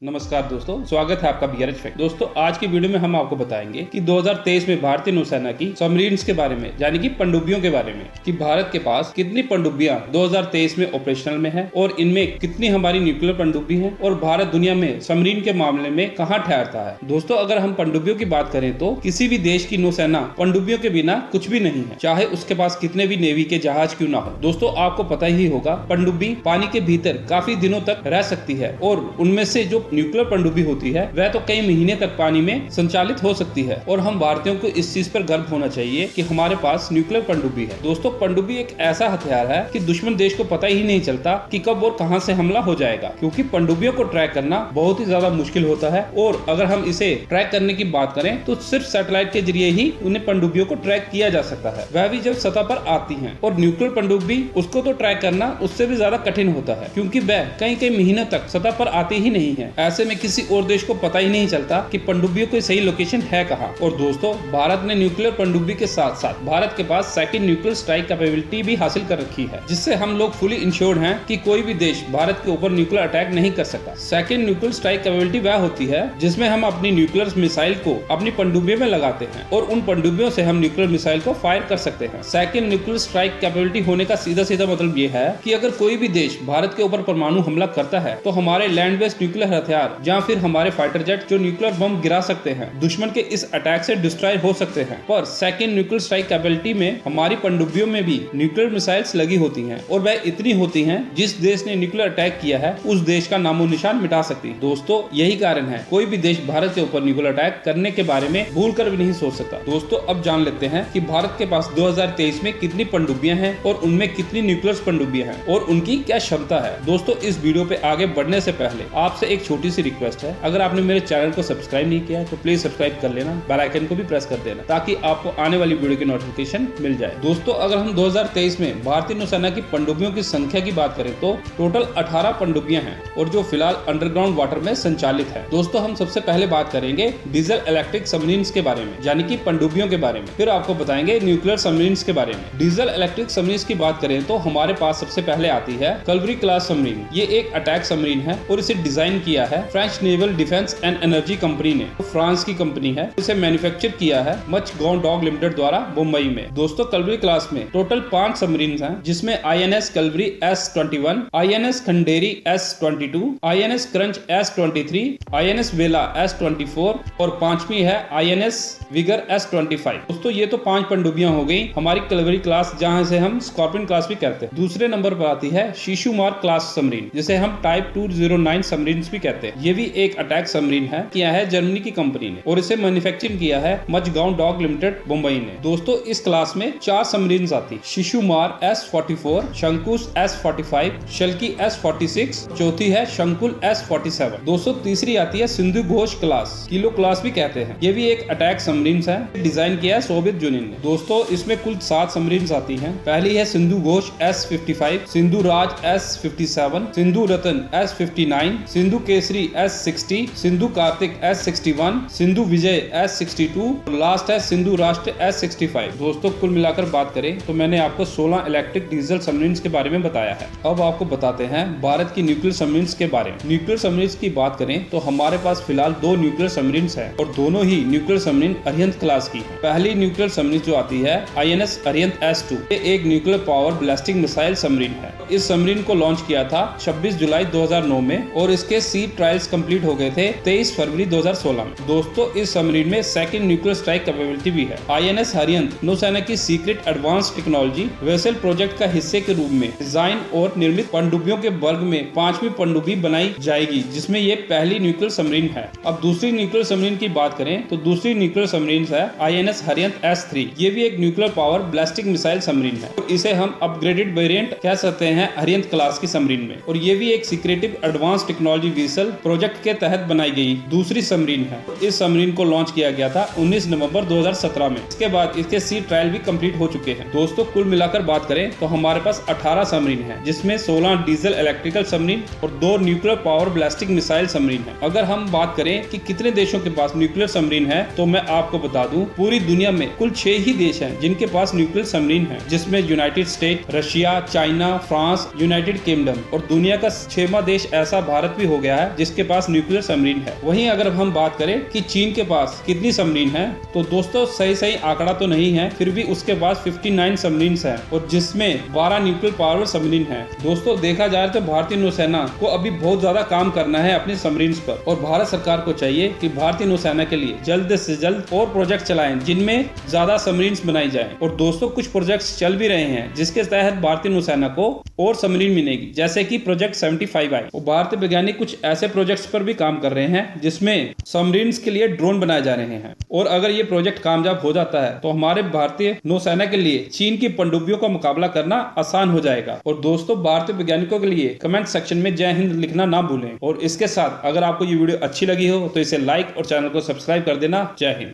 नमस्कार दोस्तों, स्वागत है आपका बीआरएच फैक्ट। दोस्तों, आज की वीडियो में हम आपको बताएंगे कि 2023 में भारतीय नौसेना की सबमरीन्स के बारे में, यानी कि पनडुब्बियों के बारे में, कि भारत के पास कितनी पनडुब्बियां 2023 में ऑपरेशनल में हैं और इनमें कितनी हमारी न्यूक्लियर पनडुब्बी हैं और भारत दुनिया में सबमरीन के मामले में कहां ठहरता है। दोस्तों, अगर हम पनडुब्बियों की बात करें तो किसी भी देश की नौसेना पनडुब्बियों के बिना कुछ भी नहीं है, चाहे उसके पास कितने भी नेवी के जहाज क्यों ना हो। दोस्तों, आपको पता ही होगा, पनडुब्बी पानी के भीतर काफी दिनों तक रह सकती है और उनमें से जो न्यूक्लियर पनडुब्बी होती है वह तो कई महीने तक पानी में संचालित हो सकती है और हम भारतीयों को इस चीज पर गर्व होना चाहिए कि हमारे पास न्यूक्लियर पनडुब्बी है। दोस्तों, पनडुब्बी एक ऐसा हथियार है कि दुश्मन देश को पता ही नहीं चलता कि कब और कहां से हमला हो जाएगा, क्योंकि पनडुब्बियों को ट्रैक करना बहुत ही ज्यादा मुश्किल होता है और अगर हम इसे ट्रैक करने की बात करें तो सिर्फ सैटेलाइट के जरिए ही उन्हें पनडुब्बियों को ट्रैक किया जा सकता है, वह भी जब सतह पर आती है। और न्यूक्लियर पनडुब्बी उसको तो ट्रैक करना उससे भी ज्यादा कठिन होता है, क्योंकि वह कई महीनों तक सतह पर आती ही नहीं है। ऐसे में किसी और देश को पता ही नहीं चलता कि पनडुब्बियों की सही लोकेशन है कहां। और दोस्तों, भारत ने न्यूक्लियर पनडुब्बी के साथ साथ भारत के पास सेकंड न्यूक्लियर स्ट्राइक कैपेबिलिटी भी हासिल कर रखी है, जिससे हम लोग फुली इंश्योर्ड हैं कि कोई भी देश भारत के ऊपर न्यूक्लियर अटैक नहीं कर सकता। सेकंड न्यूक्लियर स्ट्राइक कैपेबिलिटी वह होती है जिसमें हम अपनी न्यूक्लियर मिसाइल को अपनी पनडुब्बियों में लगाते हैं और उन पनडुब्बियों से हम न्यूक्लियर मिसाइल को फायर कर सकते हैं। सेकंड न्यूक्लियर स्ट्राइक कैपेबिलिटी होने का सीधा सीधा मतलब ये है कि अगर कोई भी देश भारत के ऊपर परमाणु हमला करता है तो हमारे लैंड बेस्ड न्यूक्लियर हथियार या फिर हमारे फाइटर जेट जो न्यूक्लियर बम गिरा सकते हैं, दुश्मन के इस अटैक से डिस्ट्रॉय हो सकते हैं। पर सेकंड न्यूक्लियर स्ट्राइक कैपेबिलिटी में हमारी पनडुब्बियों में भी न्यूक्लियर मिसाइल्स लगी होती हैं और वह इतनी होती हैं जिस देश ने न्यूक्लियर अटैक किया है उस देश का नामो निशान मिटा सकती है। दोस्तों, यही कारण है कोई भी देश भारत के ऊपर न्यूक्लियर अटैक करने के बारे में भूल कर भी नहीं सोच सकता। दोस्तों, अब जान लेते हैं कि भारत के पास 2023 में कितनी पनडुब्बियां हैं और उनमें कितनी न्यूक्लियर पनडुब्बियां हैं और उनकी क्या क्षमता है। दोस्तों, इस वीडियो पे आगे बढ़ने से पहले आपसे एक छोटी सी रिक्वेस्ट है, अगर आपने मेरे चैनल को सब्सक्राइब नहीं किया है तो प्लीज सब्सक्राइब कर लेना, बेल आइकन को भी प्रेस कर देना ताकि आपको आने वाली वीडियो की नोटिफिकेशन मिल जाए। दोस्तों, अगर हम 2023 में भारतीय नौसेना की पनडुब्बियों की संख्या की बात करें तो टोटल 18 पनडुब्बियां हैं और जो फिलहाल अंडरग्राउंड वाटर में संचालित है। दोस्तों, हम सबसे पहले बात करेंगे डीजल इलेक्ट्रिक सबमरीन्स के बारे में, यानी कि पनडुब्बियों के बारे में, फिर आपको बताएंगे न्यूक्लियर सबमरीन्स के बारे में। डीजल इलेक्ट्रिक सबमरीन्स की बात करें तो हमारे पास सबसे पहले आती है कलवरी क्लास सबमरीन। ये एक अटैक सबमरीन है और इसे डिजाइन किया है French naval defence and energy company ने, फ्रांस की कंपनी है। इसे मैन्युफैक्चर किया है मच गांव डॉग लिमिटेड द्वारा मुंबई में। दोस्तों, कलवरी क्लास में टोटल 5 सबमरीन्स हैं, जिसमें INS Kalvari S21, INS Khanderi S22, INS Karanj S23, INS Vela S24 और 5वीं है आईएनएस विगर S25। दोस्तों, ये तो 5 पनडुब्बियां हो गई हमारी कलवरी क्लास, जहां से हम स्कॉर्पियन क्लास भी कहते हैं। दूसरे नंबर पर आती है शिशुमार क्लास सबमरीन, जिसे हम टाइप 209 सबमरीन्स भी कहते हैं। ये भी एक अटैक सबमरीन है, किया है जर्मनी की कंपनी ने और इसे मैन्युफैक्चरिंग किया है मचगांव डॉग लिमिटेड मुंबई ने। दोस्तों, इस क्लास में 4 सबमरीन्स आती, Shishumar S44, शंकुश S45, Shalki S46, चौथी है शंकुल S47। दोस्तों, तीसरी आती है Sindhu Ghosh class, kilo class भी कहते हैं। ये भी एक अटैक सबमरीन्स है, डिजाइन किया है सोवियत यूनियन ने। दोस्तों, इसमें कुल 7 सबमरीन्स आती हैं। पहली है सिंधु घोष S55, सिंधु राज S57, सिंधु रतन S59, Sindhu Kesari S60, Sindhu Kartik S61, Sindhu विजय S62 और लास्ट है सिंधु राष्ट्र S65। दोस्तों, कुल मिलाकर बात करें तो मैंने आपको 16 इलेक्ट्रिक डीजल सबमरीन्स के बारे में बताया है। अब आपको बताते हैं भारत की न्यूक्लियर सबमरीन्स के बारे में। न्यूक्लियर सबमरीन्स की बात करें तो हमारे पास फिलहाल 2 न्यूक्लियर सबमरीन्स हैं और दोनों ही न्यूक्लियर सबमरीन अरिहंत क्लास की है। पहली न्यूक्लियर सबमरीन जो आती है आईएनएस अरिहंत S2, ये एक nuclear power blasting missile submarine है। इस सबमरीन को लॉन्च किया था 26 जुलाई 2009 में और इसके सी ट्रायल्स कंप्लीट हो गए थे 23 फरवरी 2016 में। दोस्तों, इस सबमरीन में सेकंड न्यूक्लियर स्ट्राइक कैपेबिलिटी भी है। आईएनएस अरिहंत नौसेना की secret advance technology vessel project का हिस्से के रूप में डिजाइन और निर्मित पनडुब्बियों के वर्ग में 5वीं पनडुब्बी बनाई जाएगी, जिसमें ये पहली न्यूक्लियर सबमरीन है। अब दूसरी न्यूक्लियर सबमरीन की बात करें तो दूसरी न्यूक्लियर सबमरीन है आईएनएस अरिहंत S3। ये भी एक nuclear power blasting missile submarine है और इसे हम अपग्रेडेड वेरिएंट कह सकते हैं अरिहंत क्लास की सबमरीन में, और ये भी एक secretive advance technology vessel project के तहत बनाई गई दूसरी सबमरीन है। इस सबमरीन को लॉन्च किया गया था 19 नवंबर 2017 में। इसके बाद इसके सी ट्रायल भी कंप्लीट हो चुके हैं। दोस्तों, कुल मिलाकर बात करें तो हमारे पास 18 सबमरीन है, जिसमें 16 डीजल इलेक्ट्रिकल सबमरीन और 2 nuclear power blasting missile submarine है। अगर हम बात करें कि कितने देशों के पास न्यूक्लियर सबमरीन है तो मैं आपको बता दूं, पूरी दुनिया में कुल 6 ही देश हैं जिनके पास न्यूक्लियर सबमरीन है, जिसमें United state, Russia, China, France, United kingdom और दुनिया का 6वां देश ऐसा भारत भी हो गया है जिसके पास न्यूक्लियर सबमरीन है। वहीं अगर हम बात करें कि चीन के पास कितनी सबमरीन है, तो दोस्तों सही आंकड़ा तो नहीं है, फिर भी उसके पास 59 सबमरीन है और जिसमें 12 न्यूक्लियर पावर सबमरीन है। दोस्तों देखा जाए तो भारतीय नौसेना को अभी बहुत ज्यादा काम करना है अपने सबमरीन पर, और भारत सरकार को चाहिए कि भारतीय नौसेना के लिए जल्द से जल्द और प्रोजेक्ट चलाएं जिनमें ज्यादा सबमरीन बनाई जाए। और दोस्तों कुछ प्रोजेक्ट्स चल भी रहे हैं जिसके तहत भारतीय नौसेना को और सबमरीन मिलेगी, जैसे कि प्रोजेक्ट 75 आई। भारतीय वैज्ञानिक कुछ ऐसे प्रोजेक्ट्स पर भी काम कर रहे हैं जिसमें सबमरीन के लिए ड्रोन बनाए जा रहे हैं, और अगर ये प्रोजेक्ट कामयाब हो जाता है तो हमारे भारतीय नौसेना के लिए चीन की पनडुब्बियों का मुकाबला करना आसान हो जाएगा। और दोस्तों भारतीय वैज्ञानिकों के लिए कमेंट सेक्शन में जय हिंद लिखना ना भूलें। और इसके साथ अगर आपको ये वीडियो अच्छी लगी हो तो इसे लाइक और चैनल को सब्सक्राइब कर देना। जय हिंद।